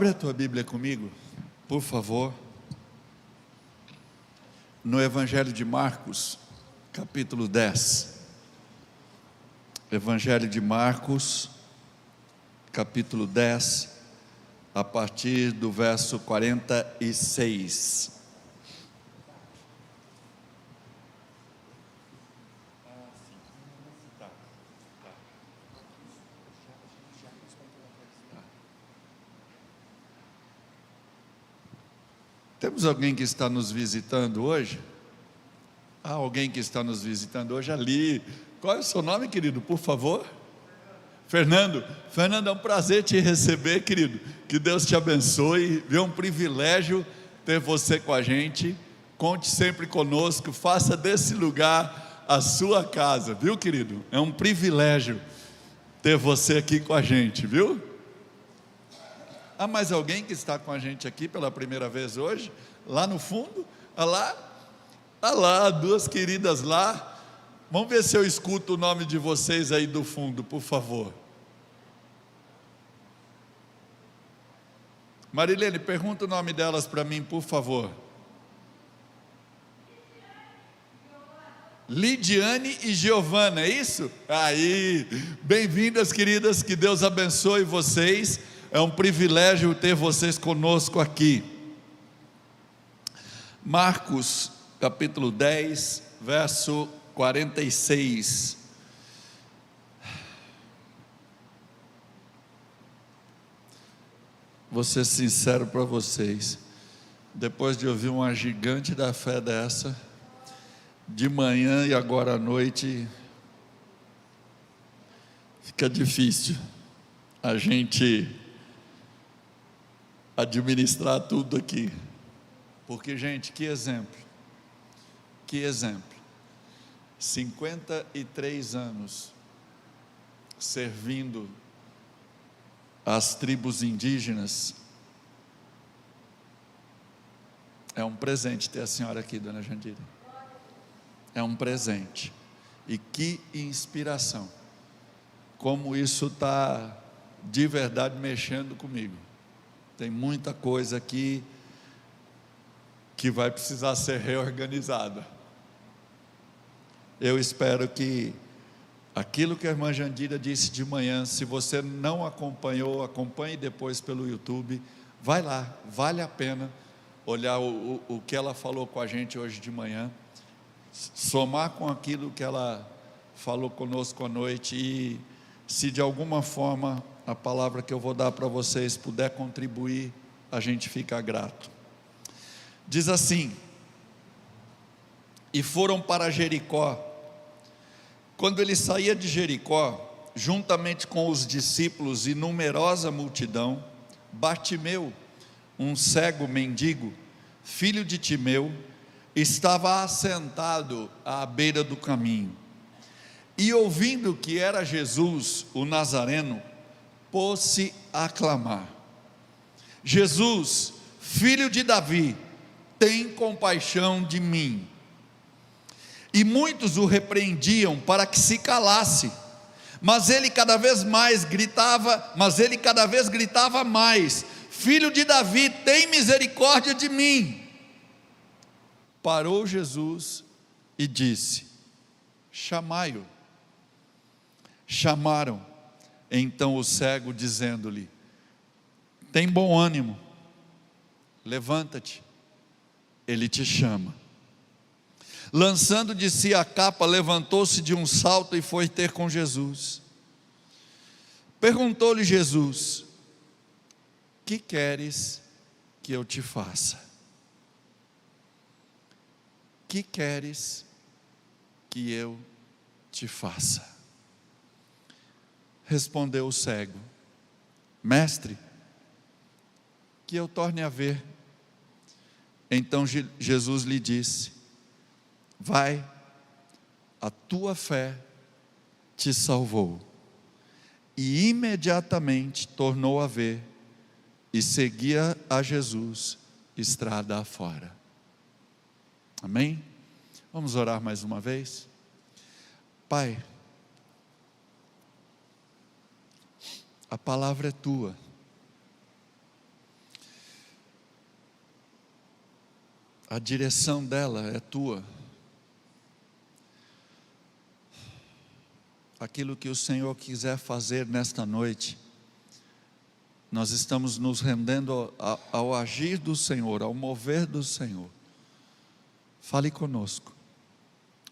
Abre a tua Bíblia comigo, por favor, no Evangelho de Marcos, capítulo 10. Evangelho de Marcos, capítulo 10, a partir do verso 46. Temos alguém que está nos visitando hoje? Alguém que está nos visitando hoje ali. Qual é o seu nome, querido, por favor? Fernando. Fernando, é um prazer te receber, querido. Que Deus te abençoe. É um privilégio ter você com a gente. Conte sempre conosco. Faça desse lugar a sua casa, viu, querido? É um privilégio ter você aqui com a gente, viu? Há mais alguém que está com a gente aqui pela primeira vez hoje? Lá no fundo? Olha lá, duas queridas lá. Vamos ver se eu escuto o nome de vocês aí do fundo, por favor. Marilene, pergunta o nome delas para mim, por favor. Lidiane e Giovana, é isso? Aí, bem-vindas, queridas, que Deus abençoe vocês. É um privilégio ter vocês conosco aqui. Marcos, capítulo 10, verso 46. Vou ser sincero para vocês. Depois de ouvir uma gigante da fé dessa, de manhã e agora à noite, fica difícil a gente administrar tudo aqui, porque, gente, que exemplo, 53 anos servindo as tribos indígenas. É um presente ter a senhora aqui, dona Jandira, é um presente, e que inspiração, como isso está de verdade mexendo comigo. Tem muita coisa aqui que vai precisar ser reorganizada. Eu espero que aquilo que a irmã Jandira disse de manhã, se você não acompanhou, acompanhe depois pelo YouTube, vai lá, vale a pena olhar o que ela falou com a gente hoje de manhã, somar com aquilo que ela falou conosco à noite, e se de alguma forma a palavra que eu vou dar para vocês puder contribuir, a gente fica grato. Diz assim: e foram para Jericó. Quando ele saía de Jericó, juntamente com os discípulos e numerosa multidão, Bartimeu, um cego mendigo, filho de Timeu, estava assentado à beira do caminho, e ouvindo que era Jesus, o Nazareno, pôs-se a clamar: Jesus, filho de Davi, tem compaixão de mim. E muitos o repreendiam para que se calasse, mas ele cada vez gritava mais: Filho de Davi, tem misericórdia de mim. Parou Jesus e disse: chamai-o. Chamaram então o cego, dizendo-lhe: tem bom ânimo, levanta-te, ele te chama. Lançando de si a capa, levantou-se de um salto e foi ter com Jesus. Perguntou-lhe Jesus: que queres que eu te faça? Que queres que eu te faça? Respondeu o cego: mestre, que eu torne a ver. Então Jesus lhe disse: vai, a tua fé te salvou. E imediatamente tornou a ver, e seguia a Jesus estrada afora. Amém? Vamos orar mais uma vez? Pai, a palavra é tua, A direção dela é tua. Aquilo que o Senhor quiser fazer nesta noite, nós estamos nos rendendo ao agir do Senhor, ao mover do Senhor. Fale conosco,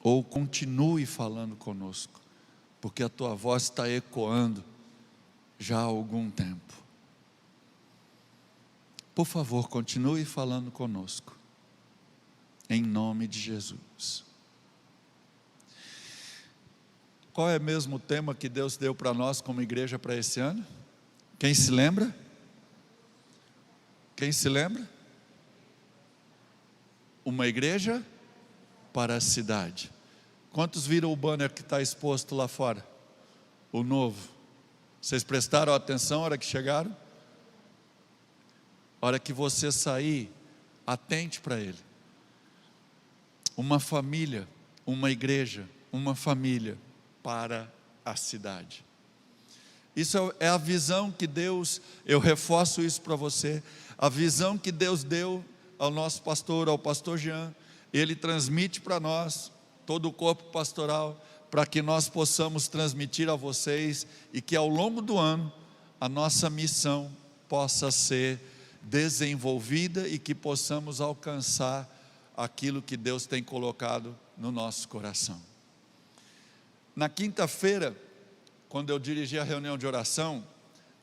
ou continue falando conosco, porque a tua voz está ecoando já há algum tempo. Por favor, continue falando conosco, em nome de Jesus. Qual é mesmo o tema que Deus deu para nós como igreja para esse ano? Quem se lembra? Quem se lembra? Uma igreja para a cidade. Quantos viram o banner que está exposto lá fora? O novo. Vocês prestaram atenção na hora que chegaram? A hora que você sair, atente para ele. Uma família, uma igreja, uma família para a cidade. Isso é a visão que Deus, eu reforço isso para você, a visão que Deus deu ao nosso pastor, ao pastor Jean, ele transmite para nós, todo o corpo pastoral, para que nós possamos transmitir a vocês, e que ao longo do ano, a nossa missão possa ser desenvolvida, e que possamos alcançar aquilo que Deus tem colocado no nosso coração. Na quinta-feira, quando eu dirigi a reunião de oração,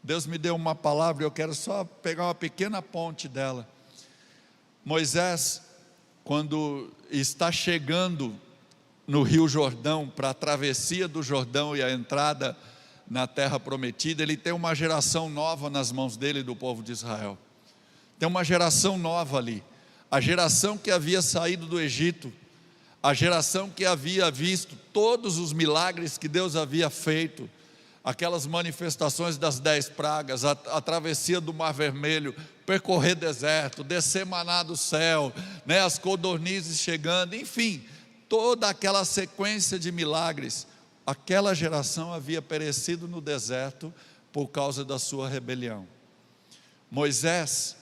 Deus me deu uma palavra, eu quero só pegar uma pequena ponte dela. Moisés, quando está chegando no Rio Jordão, para a travessia do Jordão e a entrada na terra prometida, ele tem uma geração nova nas mãos dele, do povo de Israel. Tem uma geração nova ali, a geração que havia saído do Egito, a geração que havia visto todos os milagres que Deus havia feito, aquelas manifestações das 10 pragas, a travessia do Mar Vermelho, percorrer deserto, descer maná do céu, né, as codornizes chegando, enfim, toda aquela sequência de milagres. Aquela geração havia perecido no deserto por causa da sua rebelião. Moisés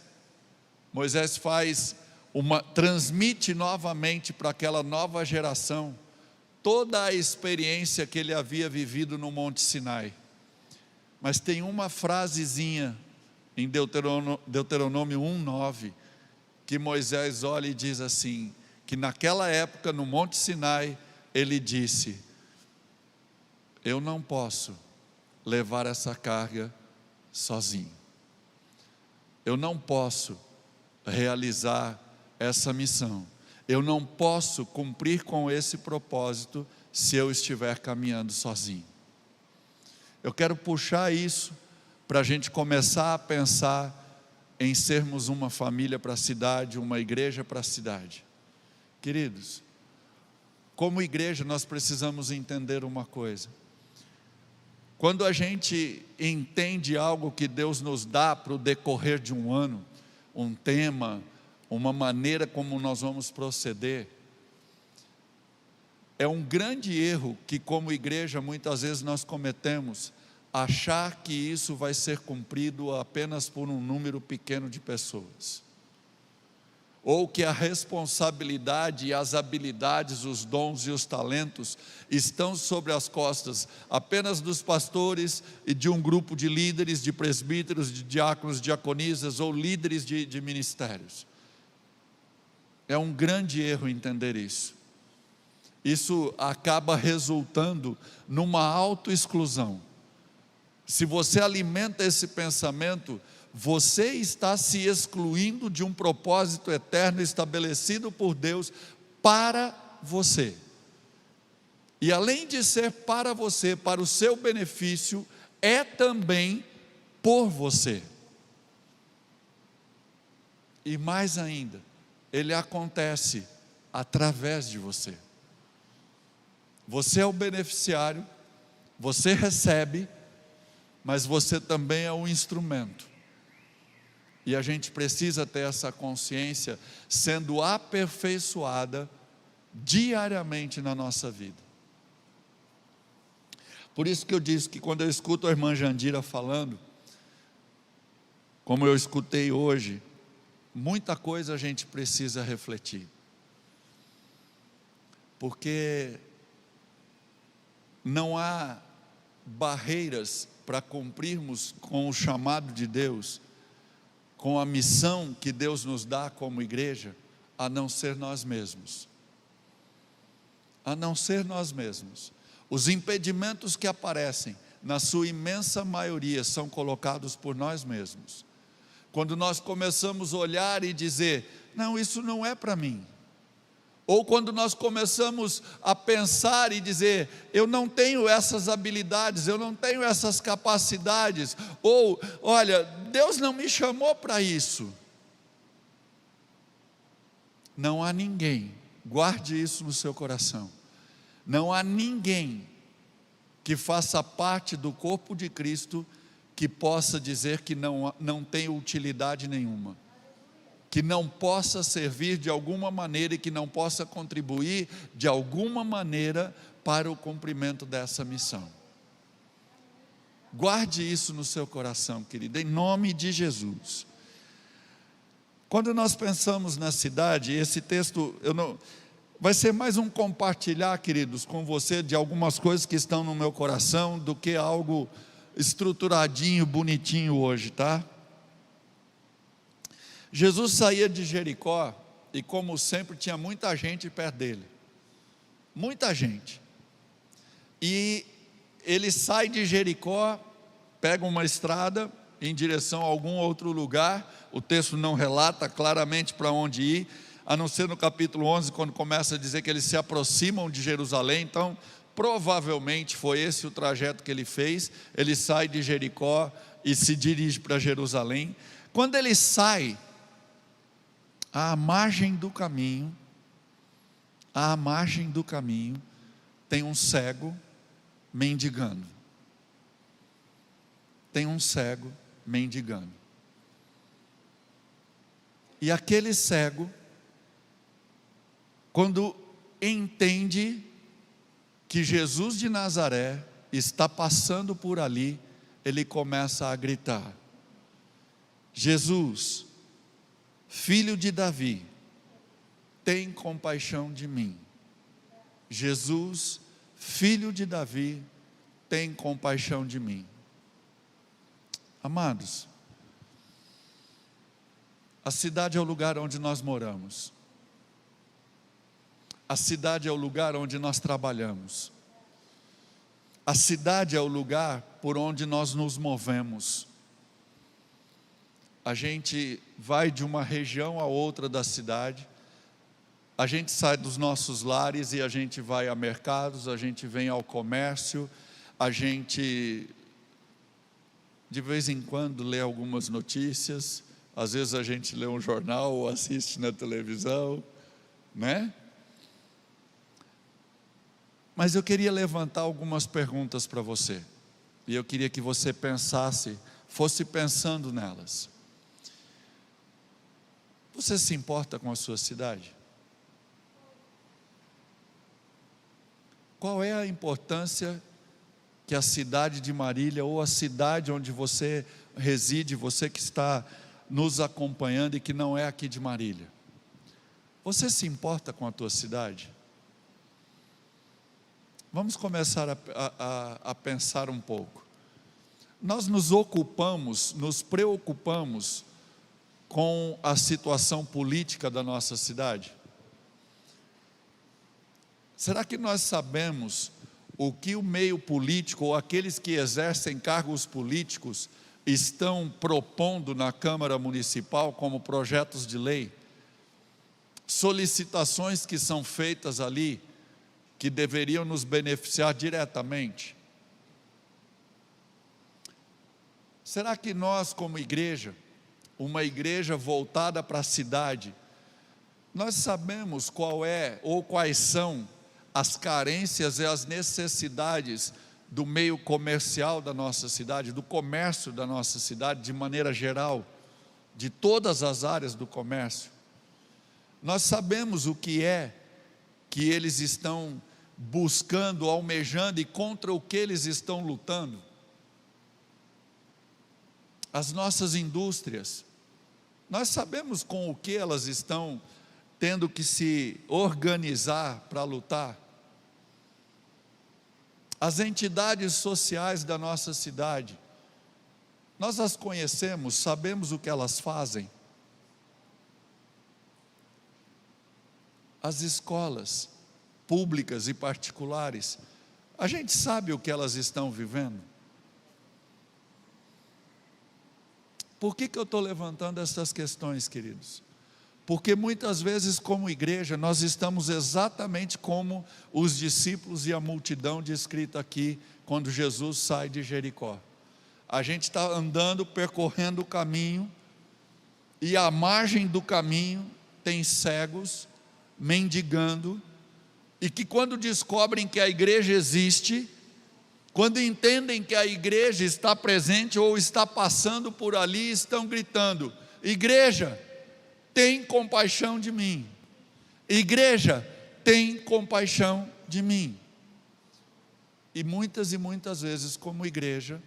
transmite novamente para aquela nova geração toda a experiência que ele havia vivido no Monte Sinai. Mas tem uma frasezinha em Deuteronômio 1:9, que Moisés olha e diz assim, que naquela época no Monte Sinai, ele disse: eu não posso levar essa carga sozinho, eu não posso realizar essa missão, eu não posso cumprir com esse propósito se eu estiver caminhando sozinho. Eu quero puxar isso para a gente começar a pensar em sermos uma família para a cidade, uma igreja para a cidade. Queridos, como igreja nós precisamos entender uma coisa: quando a gente entende algo que Deus nos dá para o decorrer de um ano, um tema, uma maneira como nós vamos proceder, é um grande erro que como igreja muitas vezes nós cometemos, achar que isso vai ser cumprido apenas por um número pequeno de pessoas, ou que a responsabilidade e as habilidades, os dons e os talentos estão sobre as costas apenas dos pastores e de um grupo de líderes, de presbíteros, de diáconos, diaconisas ou líderes de ministérios. É um grande erro entender isso. Isso acaba resultando numa autoexclusão. Se você alimenta esse pensamento, você está se excluindo de um propósito eterno estabelecido por Deus para você. E além de ser para você, para o seu benefício, é também por você. E mais ainda, ele acontece através de você. Você é o beneficiário, você recebe, mas você também é um instrumento. E a gente precisa ter essa consciência sendo aperfeiçoada diariamente na nossa vida. Por isso que eu disse que quando eu escuto a irmã Jandira falando, como eu escutei hoje, muita coisa a gente precisa refletir. porque não há barreiras para cumprirmos com o chamado de Deus, com a missão que Deus nos dá como igreja, a não ser nós mesmos. A não ser nós mesmos. Os impedimentos que aparecem, na sua imensa maioria, são colocados por nós mesmos. Quando nós começamos a olhar e dizer, não, isso não é para mim. Ou quando nós começamos a pensar e dizer, eu não tenho essas habilidades, eu não tenho essas capacidades, ou, olha, Deus não me chamou para isso. Não há ninguém, guarde isso no seu coração, não há ninguém que faça parte do corpo de Cristo que possa dizer que não tem utilidade nenhuma, que não possa servir de alguma maneira e que não possa contribuir de alguma maneira para o cumprimento dessa missão. Guarde isso no seu coração, querido, em nome de Jesus. Quando nós pensamos na cidade, esse texto, vai ser mais um compartilhar, queridos, com você de algumas coisas que estão no meu coração, do que algo estruturadinho, bonitinho hoje, tá? Jesus saía de Jericó e, como sempre, tinha muita gente perto dele, muita gente, e ele sai de Jericó, pega uma estrada em direção a algum outro lugar. O texto não relata claramente para onde ir, a não ser no capítulo 11, quando começa a dizer que eles se aproximam de Jerusalém. Então provavelmente foi esse o trajeto que ele fez. Ele sai de Jericó e se dirige para Jerusalém. Quando ele sai, à margem do caminho, tem um cego mendigando. Tem um cego mendigando. E aquele cego, quando entende que Jesus de Nazaré está passando por ali, ele começa a gritar: Jesus, Filho de Davi, tem compaixão de mim. Jesus, Filho de Davi, tem compaixão de mim. Amados, a cidade é o lugar onde nós moramos. A cidade é o lugar onde nós trabalhamos. A cidade é o lugar por onde nós nos movemos. A gente vai de uma região a outra da cidade, a gente sai dos nossos lares e a gente vai a mercados, a gente vem ao comércio, a gente de vez em quando lê algumas notícias, às vezes a gente lê um jornal ou assiste na televisão, né? Mas eu queria levantar algumas perguntas para você, e eu queria que você fosse pensando nelas. Você se importa com a sua cidade? Qual é a importância que a cidade de Marília, ou a cidade onde você reside, você que está nos acompanhando e que não é aqui de Marília, você se importa com a tua cidade? Vamos começar a pensar um pouco. Nós nos preocupamos com a situação política da nossa cidade? Será que nós sabemos o que o meio político, ou aqueles que exercem cargos políticos, estão propondo na Câmara Municipal como projetos de lei? Solicitações que são feitas ali, que deveriam nos beneficiar diretamente. Será que nós, como igreja, uma igreja voltada para a cidade, nós sabemos qual é ou quais são as carências e as necessidades do meio comercial da nossa cidade, do comércio da nossa cidade de maneira geral, de todas as áreas do comércio? Nós sabemos o que é que eles estão buscando, almejando, e contra o que eles estão lutando? As nossas indústrias, nós sabemos com o que elas estão tendo que se organizar para lutar. As entidades sociais da nossa cidade, nós as conhecemos, sabemos o que elas fazem. As escolas públicas e particulares, a gente sabe o que elas estão vivendo. Por que eu estou levantando essas questões, queridos? Porque muitas vezes, como igreja, nós estamos exatamente como os discípulos e a multidão descrita aqui, quando Jesus sai de Jericó. A gente está andando, percorrendo o caminho, e à margem do caminho tem cegos, mendigando, e que quando descobrem que a igreja existe, quando entendem que a igreja está presente ou está passando por ali, estão gritando: igreja, tem compaixão de mim. Igreja, tem compaixão de mim. E muitas vezes, como igreja,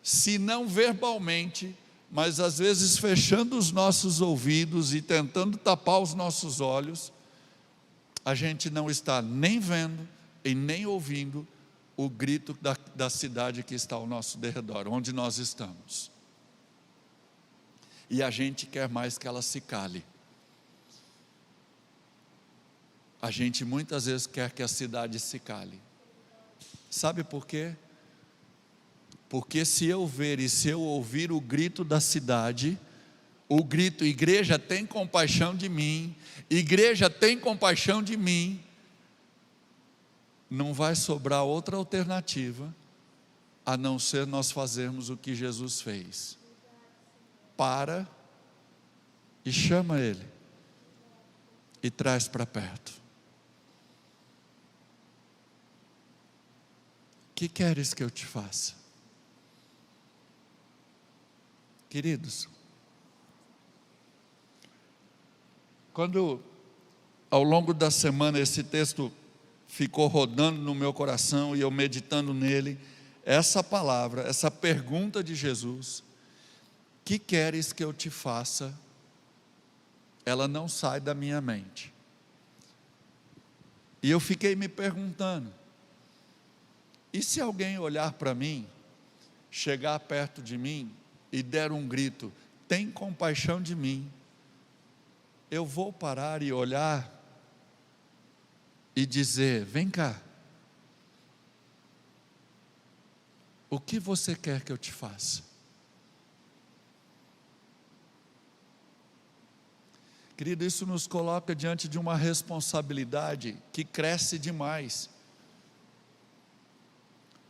se não verbalmente, mas às vezes fechando os nossos ouvidos e tentando tapar os nossos olhos, a gente não está nem vendo e nem ouvindo o grito da cidade que está ao nosso derredor, onde nós estamos. E a gente quer mais que ela se cale. A gente muitas vezes quer que a cidade se cale. Sabe por quê? Porque se eu ver e se eu ouvir o grito da cidade, o grito: igreja, tem compaixão de mim, igreja, tem compaixão de mim, não vai sobrar outra alternativa a não ser nós fazermos o que Jesus fez. Para e chama ele e traz para perto. O que queres que eu te faça? Queridos, quando ao longo da semana esse texto ficou rodando no meu coração e eu meditando nele, essa palavra, essa pergunta de Jesus: que queres que eu te faça? Ela não sai da minha mente. E eu fiquei me perguntando: e se alguém olhar para mim, chegar perto de mim e der um grito: tem compaixão de mim? Eu vou parar e olhar e dizer: vem cá, o que você quer que eu te faça? Querido, isso nos coloca diante de uma responsabilidade que cresce demais,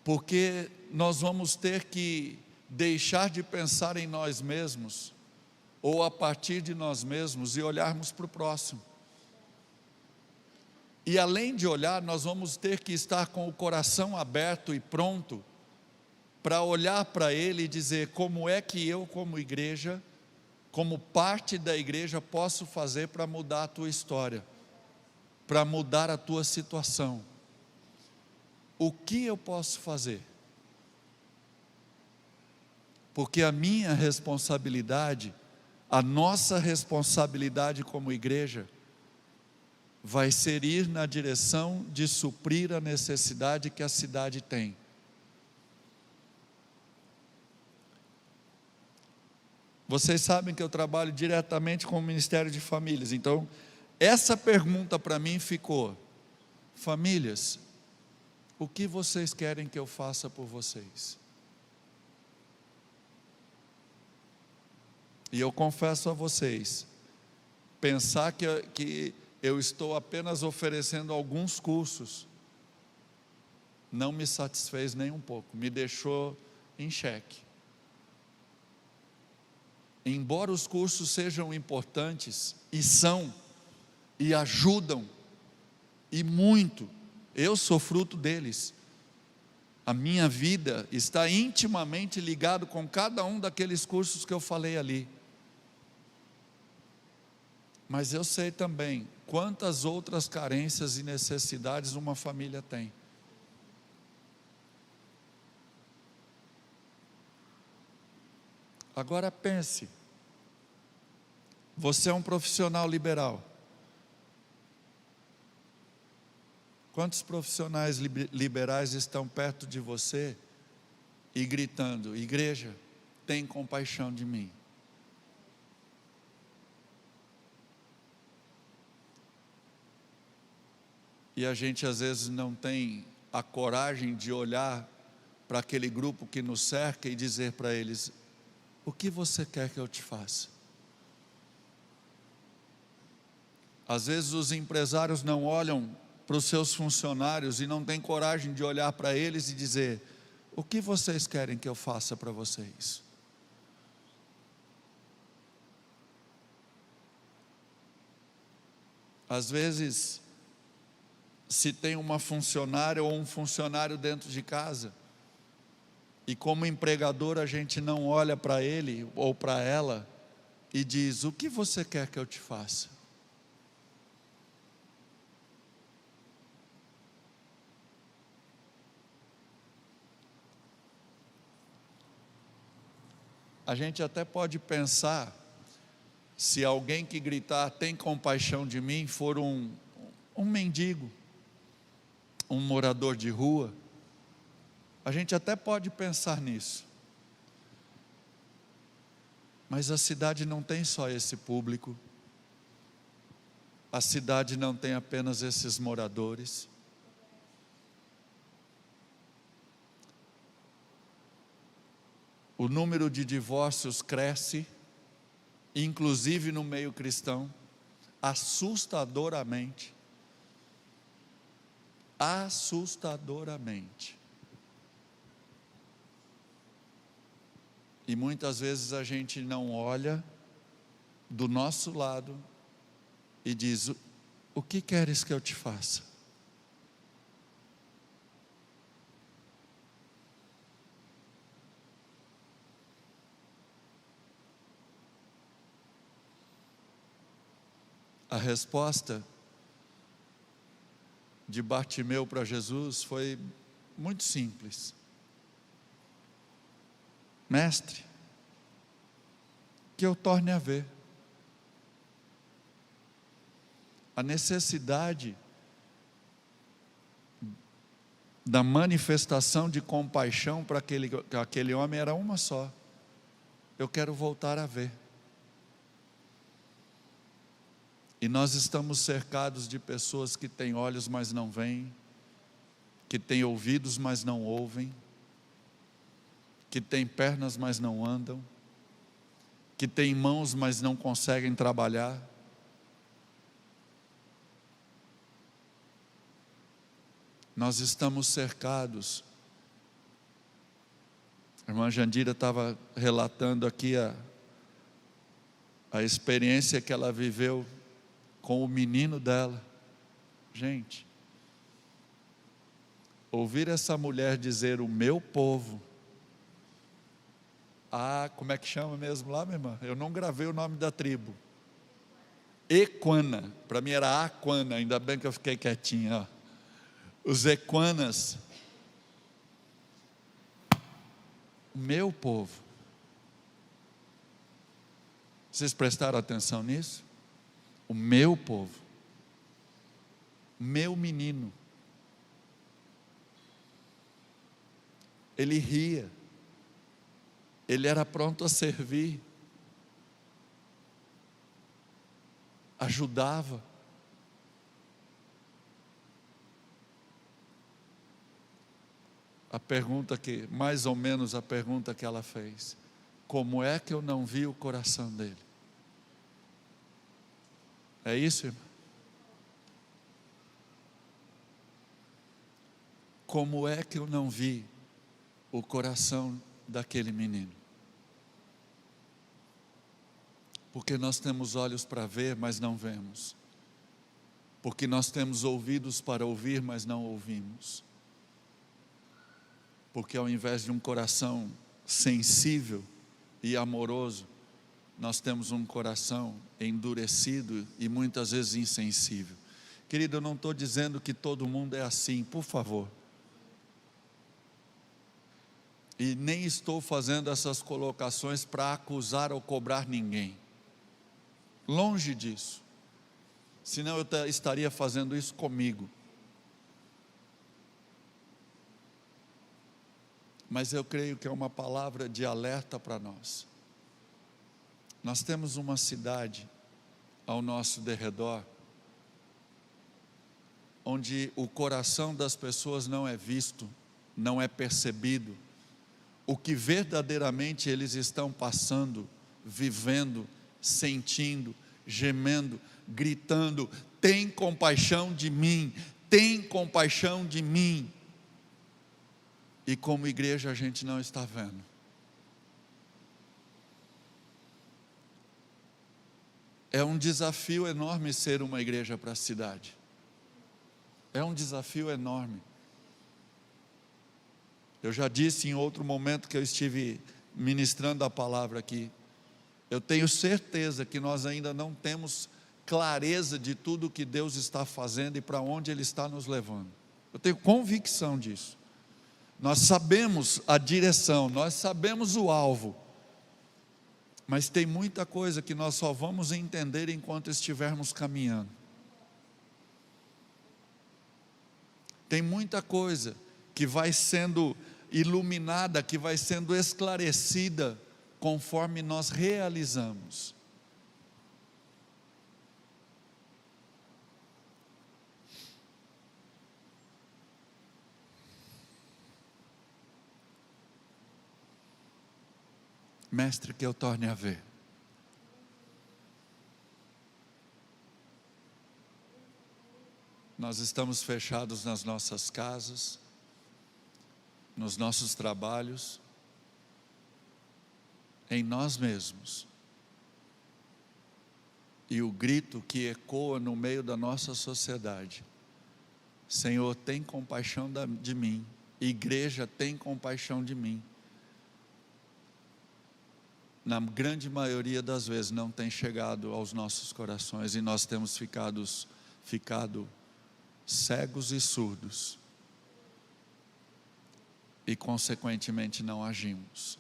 porque nós vamos ter que deixar de pensar em nós mesmos, ou a partir de nós mesmos, e olharmos para o próximo. E além de olhar, nós vamos ter que estar com o coração aberto e pronto para olhar para ele e dizer: como é que eu, como igreja, como parte da igreja, posso fazer para mudar a tua história, para mudar a tua situação? O que eu posso fazer? Porque a minha responsabilidade, a nossa responsabilidade como igreja, vai ser ir na direção de suprir a necessidade que a cidade tem. Vocês sabem que eu trabalho diretamente com o Ministério de Famílias, então essa pergunta para mim ficou: famílias, o que vocês querem que eu faça por vocês? E eu confesso a vocês, pensar que eu estou apenas oferecendo alguns cursos, não me satisfez nem um pouco, me deixou em xeque. Embora os cursos sejam importantes, e são, e ajudam, e muito, eu sou fruto deles, a minha vida está intimamente ligado com cada um daqueles cursos que eu falei ali. Mas eu sei também quantas outras carências e necessidades uma família tem. Agora pense, você é um profissional liberal, Quantos profissionais liberais estão perto de você e gritando: igreja, tem compaixão de mim? E a gente às vezes não tem a coragem de olhar para aquele grupo que nos cerca e dizer para eles: o que você quer que eu te faça? Às vezes os empresários não olham para os seus funcionários e não têm coragem de olhar para eles e dizer: o que vocês querem que eu faça para vocês? Às vezes, se tem uma funcionária ou um funcionário dentro de casa, e como empregador a gente não olha para ele ou para ela e diz: o que você quer que eu te faça? A gente até pode pensar, se alguém que gritar tem compaixão de mim for um mendigo, um morador de rua, a gente até pode pensar nisso. Mas a cidade não tem só esse público, a cidade não tem apenas esses moradores. O número de divórcios cresce, inclusive no meio cristão, assustadoramente. Assustadoramente. E muitas vezes a gente não olha do nosso lado e diz: o que queres que eu te faça? A resposta de Bartimeu para Jesus foi muito simples: mestre, que eu torne a ver. A necessidade da manifestação de compaixão para aquele homem era uma só: eu quero voltar a ver. E nós estamos cercados de pessoas que têm olhos, mas não veem, que têm ouvidos, mas não ouvem, que têm pernas, mas não andam, que têm mãos, mas não conseguem trabalhar. Nós estamos cercados. A irmã Jandira estava relatando aqui a experiência que ela viveu com o menino dela. Gente, ouvir essa mulher dizer: o meu povo. Como é que chama mesmo lá, minha irmã? Eu não gravei o nome da tribo. Equana. Para mim era Aquana, ainda bem que eu fiquei quietinho. Os equanas. O meu povo. Vocês prestaram atenção nisso? O meu povo, meu menino. Ele ria, ele era pronto a servir, ajudava. A pergunta mais ou menos a pergunta que ela fez: como é que eu não vi o coração dele? É isso, irmão? Como é que eu não vi o coração daquele menino? Porque nós temos olhos para ver, mas não vemos. Porque nós temos ouvidos para ouvir, mas não ouvimos. Porque ao invés de um coração sensível e amoroso, nós temos um coração endurecido e muitas vezes insensível. Querido, eu não estou dizendo que todo mundo é assim, por favor. E nem estou fazendo essas colocações para acusar ou cobrar ninguém. Longe disso. Senão eu estaria fazendo isso comigo. mas eu creio que é uma palavra de alerta para nós. Nós temos uma cidade ao nosso derredor, onde o coração das pessoas não é visto, não é percebido, o que verdadeiramente eles estão passando, vivendo, sentindo, gemendo, gritando: tem compaixão de mim, tem compaixão de mim. E como igreja a gente não está vendo. É um desafio enorme ser uma igreja para a cidade. É um desafio enorme. Eu já disse em outro momento que eu estive ministrando a palavra aqui, eu tenho certeza que nós ainda não temos clareza de tudo que Deus está fazendo e para onde Ele está nos levando. Eu tenho convicção disso. Nós sabemos a direção, nós sabemos o alvo, mas tem muita coisa que nós só vamos entender enquanto estivermos caminhando. Tem muita coisa que vai sendo iluminada, que vai sendo esclarecida conforme nós realizamos. Mestre, que eu torne a ver. Nós estamos fechados nas nossas casas, nos nossos trabalhos, em nós mesmos. E o grito que ecoa no meio da nossa sociedade: Senhor, tem compaixão de mim. Igreja, tem compaixão de mim. Na grande maioria das vezes não tem chegado aos nossos corações e nós temos ficado cegos e surdos e consequentemente não agimos.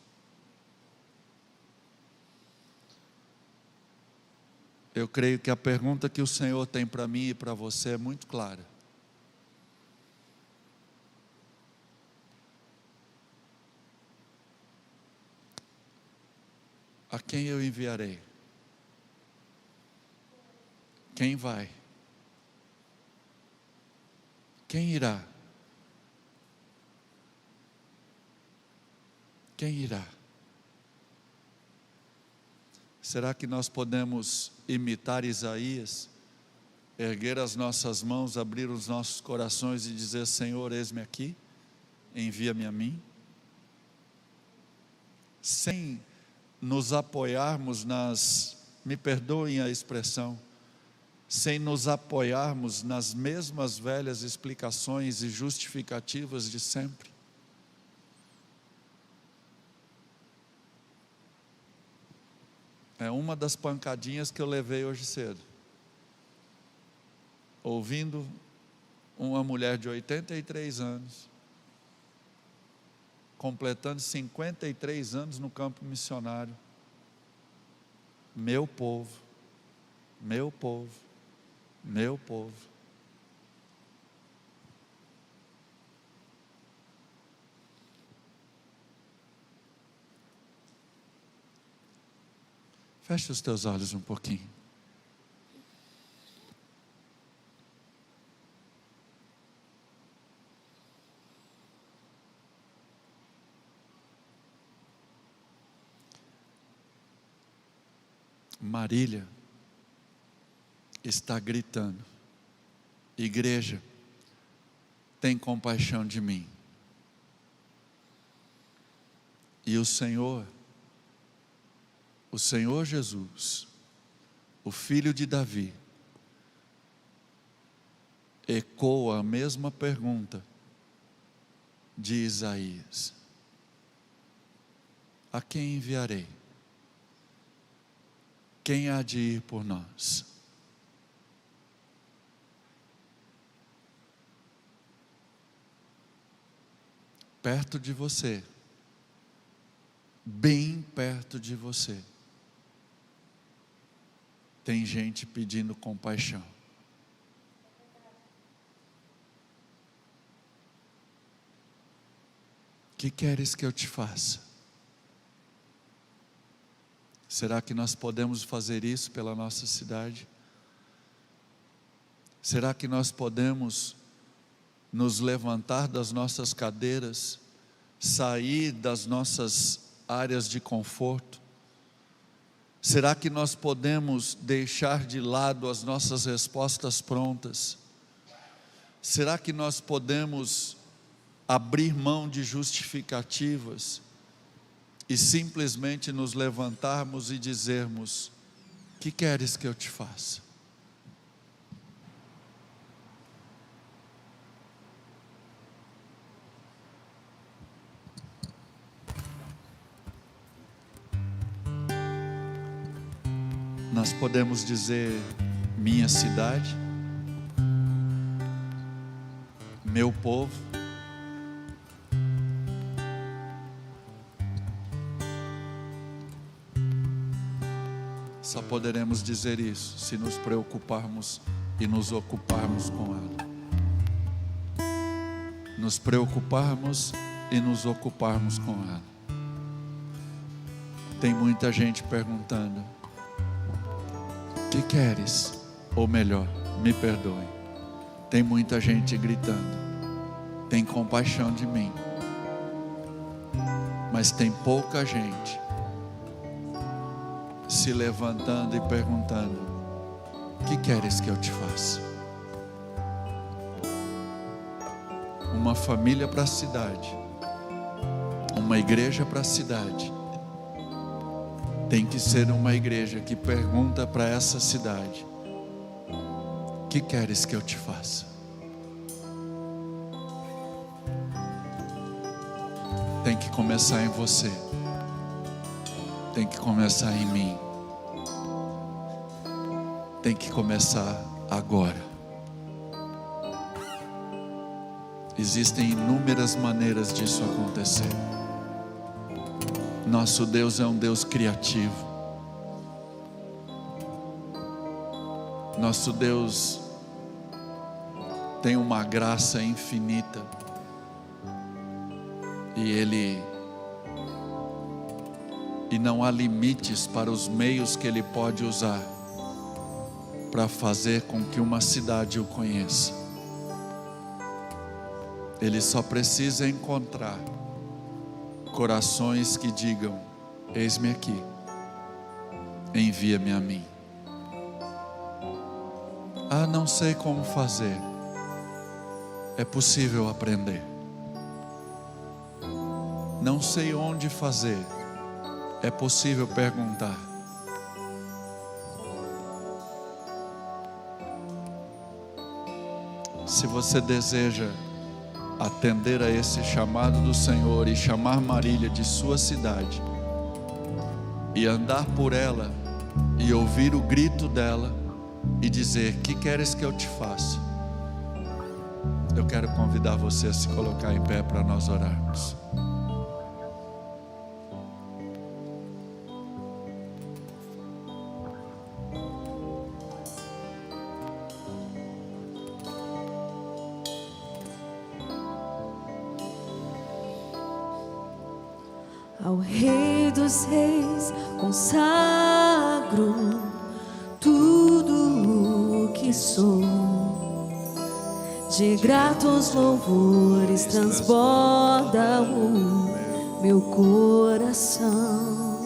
Eu creio que a pergunta que o Senhor tem para mim e para você é muito clara. A quem eu enviarei? Quem vai? Quem irá? Quem irá? Será que nós podemos imitar Isaías, erguer as nossas mãos, abrir os nossos corações e dizer: Senhor, eis-me aqui, envia-me a mim? Sem nos apoiarmos me perdoem a expressão, sem nos apoiarmos nas mesmas velhas explicações e justificativas de sempre. É uma das pancadinhas que eu levei hoje cedo, ouvindo uma mulher de 83 anos, completando 53 anos no campo missionário: meu povo, meu povo, meu povo. Feche os teus olhos um pouquinho. Marília está gritando: igreja, tem compaixão de mim. E o Senhor Jesus, o Filho de Davi, ecoa a mesma pergunta de Isaías: a quem enviarei? Quem há de ir por nós? Perto de você, bem perto de você, tem gente pedindo compaixão. que queres que eu te faça? Será que nós podemos fazer isso pela nossa cidade? Será que nós podemos nos levantar das nossas cadeiras, sair das nossas áreas de conforto? Será que nós podemos deixar de lado as nossas respostas prontas? Será que nós podemos abrir mão de justificativas e simplesmente nos levantarmos e dizermos: que queres que eu te faça? Nós podemos dizer: minha cidade, meu povo. Só poderemos dizer isso se nos preocuparmos e nos ocuparmos com ela. Nos preocuparmos e nos ocuparmos com ela. Tem muita gente perguntando: que queres? Ou melhor, me perdoe. Tem muita gente gritando: tem compaixão de mim. Mas tem pouca gente se levantando e perguntando: que queres que eu te faça? Uma família para a cidade, uma igreja para a cidade, tem que ser uma igreja que pergunta para essa cidade: que queres que eu te faça? Tem que começar em você, tem que começar em mim, tem que começar agora. Existem inúmeras maneiras disso acontecer. Nosso Deus é um Deus criativo. Nosso Deus tem uma graça infinita. E não há limites para os meios que Ele pode usar para fazer com que uma cidade o conheça. Ele só precisa encontrar corações que digam: eis-me aqui, envia-me a mim. Ah, não sei como fazer. É possível aprender. Não sei onde fazer. É possível perguntar. Se você deseja atender a esse chamado do Senhor e chamar Marília de sua cidade, e andar por ela e ouvir o grito dela e dizer: que queres que eu te faça? Eu quero convidar você a se colocar em pé para nós orarmos. Ao Rei dos Reis consagro tudo o que sou, de gratos louvores transborda o meu coração.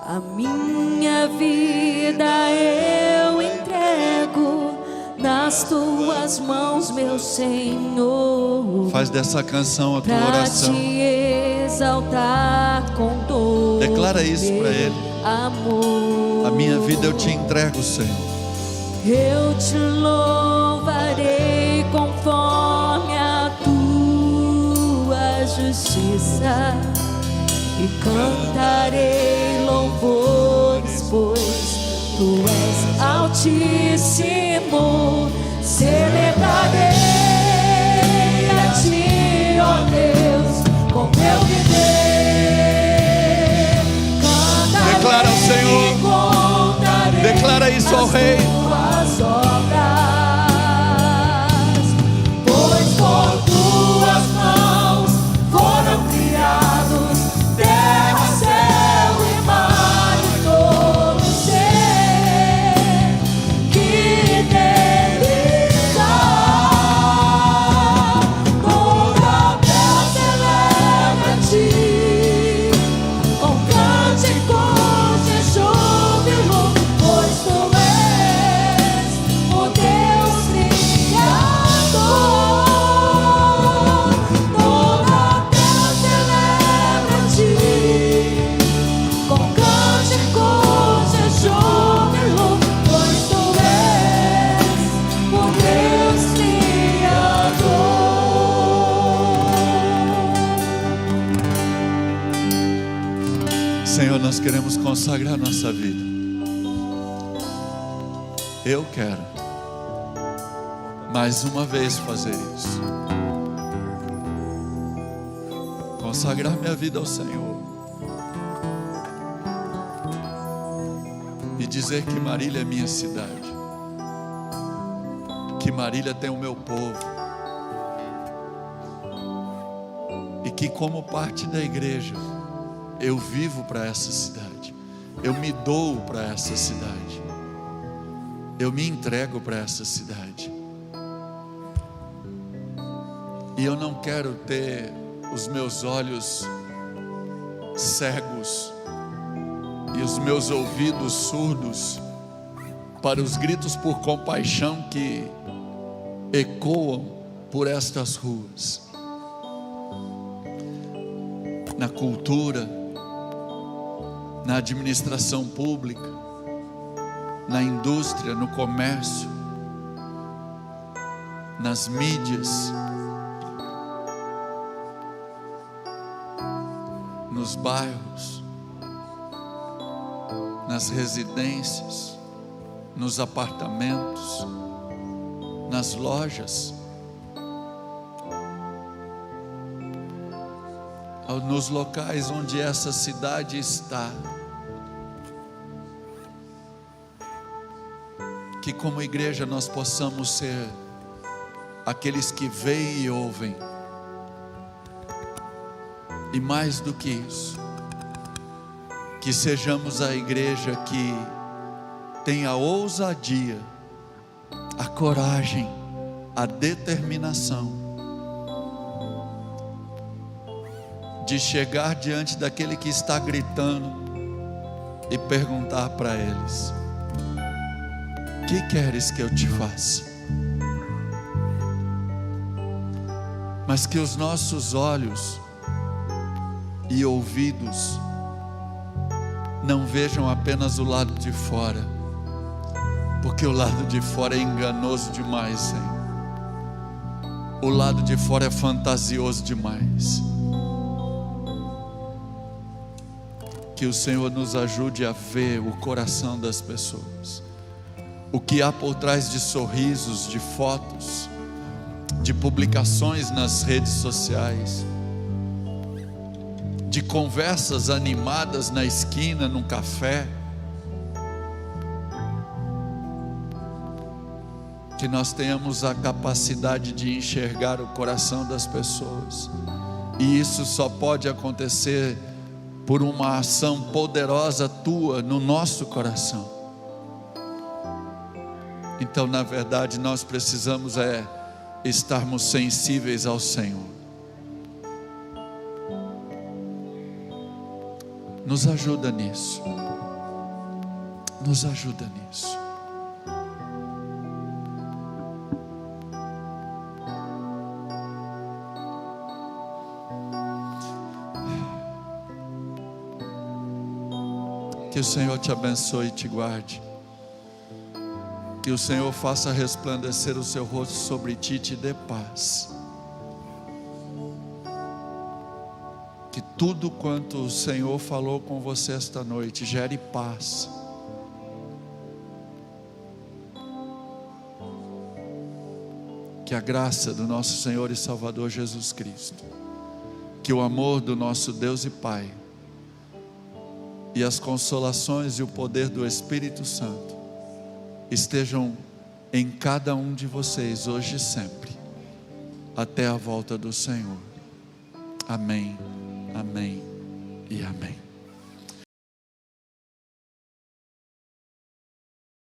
A minha vida eu entrego nas tuas mãos, meu Senhor. Faz dessa canção a tua pra oração. te exaltar com todo Declara isso para Ele. Amor. A minha vida eu te entrego, Senhor. Eu te louvarei conforme a tua justiça e cantarei louvores, pois tu és altíssimo. Celebrarei a ti, ó Deus, com meu viver. Cantarei, Declara ao Senhor. contarei Declara isso ao Rei. tuas obras, pois com tuas mãos consagrar nossa vida. Eu quero mais uma vez fazer isso. Consagrar minha vida ao Senhor. E dizer que Marília é minha cidade. Que Marília tem o meu povo. E que como parte da igreja, eu vivo para essa cidade. Eu me dou para essa cidade. Eu me entrego para essa cidade. E eu não quero ter os meus olhos cegos e os meus ouvidos surdos para os gritos por compaixão que ecoam por estas ruas. Na cultura, na administração pública, na indústria, no comércio, nas mídias, nos bairros, nas residências, nos apartamentos, nas lojas, nos locais onde essa cidade está. Que como igreja nós possamos ser aqueles que veem e ouvem. E mais do que isso, que sejamos a igreja que tem a ousadia, a coragem, a determinação de chegar diante daquele que está gritando e perguntar para eles: que queres que eu te faça? Mas que os nossos olhos e ouvidos não vejam apenas o lado de fora, porque o lado de fora é enganoso demais, hein? O lado de fora é fantasioso demais. Que o Senhor nos ajude a ver o coração das pessoas, o que há por trás de sorrisos, de fotos, de publicações nas redes sociais, de conversas animadas na esquina, num café. Que nós tenhamos a capacidade de enxergar o coração das pessoas, e isso só pode acontecer por uma ação poderosa tua no nosso coração. Então, na verdade, nós precisamos estarmos sensíveis ao Senhor. Nos ajuda nisso. Nos ajuda nisso. Que o Senhor te abençoe e te guarde. Que o Senhor faça resplandecer o seu rosto sobre ti e te dê paz. Que tudo quanto o Senhor falou com você esta noite gere paz. Que a graça do nosso Senhor e Salvador Jesus Cristo, que o amor do nosso Deus e Pai, e as consolações e o poder do Espírito Santo estejam em cada um de vocês hoje e sempre, até a volta do Senhor. Amém, amém e amém.